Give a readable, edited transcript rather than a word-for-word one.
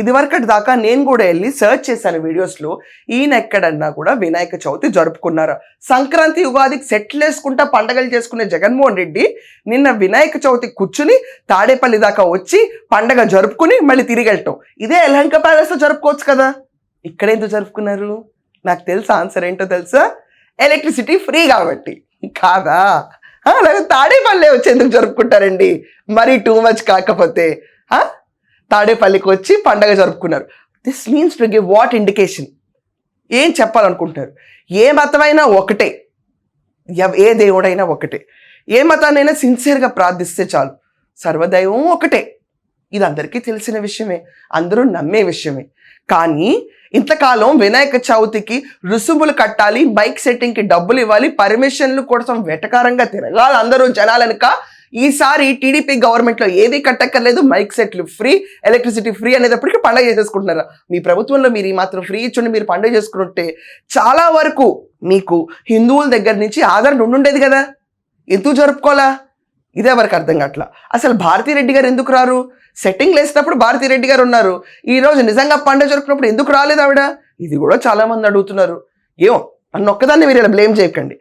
ఇదివరకటి దాకా నేను కూడా వెళ్ళి సర్చ్ చేశాను వీడియోస్లో, ఈయన ఎక్కడన్నా కూడా వినాయక చవితి జరుపుకున్నారా? సంక్రాంతి ఉగాదికి సెట్లు వేసుకుంటా పండగలు చేసుకునే జగన్మోహన్ రెడ్డి నిన్న వినాయక చవితి కూర్చుని తాడేపల్లి దాకా వచ్చి పండగ జరుపుకుని మళ్ళీ తిరిగి వెళ్ళటం, ఇదే యలహంక ప్యాలెస్లో జరుపుకోవచ్చు కదా. ఇక్కడ ఎందుకు జరుపుకున్నారు? నాకు తెలుసా ఆన్సర్ ఏంటో తెలుసా? ఎలక్ట్రిసిటీ ఫ్రీ కాబట్టి కాదా? అలాగే తాడేపల్లి వచ్చి ఎందుకు జరుపుకుంటారండి? మరీ టూ మచ్ కాకపోతే తాడేపల్లికి వచ్చి పండగ జరుపుకున్నారు. This means to give what indication? ఏం చెప్పాలనుకుంటున్నారు? ఏ మతమైనా ఒకటే, ఏ దేవుడైనా ఒకటే, ఏ మతాన్నైనా సిన్సియర్గా ప్రార్థిస్తే చాలు, సర్వదైవం ఒకటే. ఇది అందరికీ తెలిసిన విషయమే, అందరూ నమ్మే విషయమే. కానీ ఇంతకాలం వినాయక చవితికి రుసుములు కట్టాలి, బైక్ సెట్టింగ్కి డబ్బులు ఇవ్వాలి, పర్మిషన్లు కోసం వెటకారంగా తిరగాలి అందరూ జనాలనుక, ఈసారి టీడీపీ గవర్నమెంట్లో ఏది కట్టక్కర్లేదు, మైక్ సెట్లు ఫ్రీ, ఎలక్ట్రిసిటీ ఫ్రీ అనేటప్పటికీ పండుగ చేసేసుకుంటున్నారా? మీ ప్రభుత్వంలో మీరు ఈ మాత్రం ఫ్రీ ఇచ్చుండి మీరు పండుగ చేసుకుంటే చాలా వరకు మీకు హిందువుల దగ్గర నుంచి ఆదరణ ఉండుండేది కదా. ఎందుకు జరుపుకోవాలా? ఇదే వరకు అర్థం కావట్లా. అసలు భారతిరెడ్డి గారు ఎందుకు రారు? సెట్టింగ్ వేసినప్పుడు భారతిరెడ్డి గారు ఉన్నారు, ఈరోజు నిజంగా పండుగ జరుపుకున్నప్పుడు ఎందుకు రాలేదు ఆవిడ? ఇది కూడా చాలా మంది అడుగుతున్నారు. ఏమో నన్ను ఒక్కదాన్ని మీరు ఇలా బ్లేమ్ చేయకండి.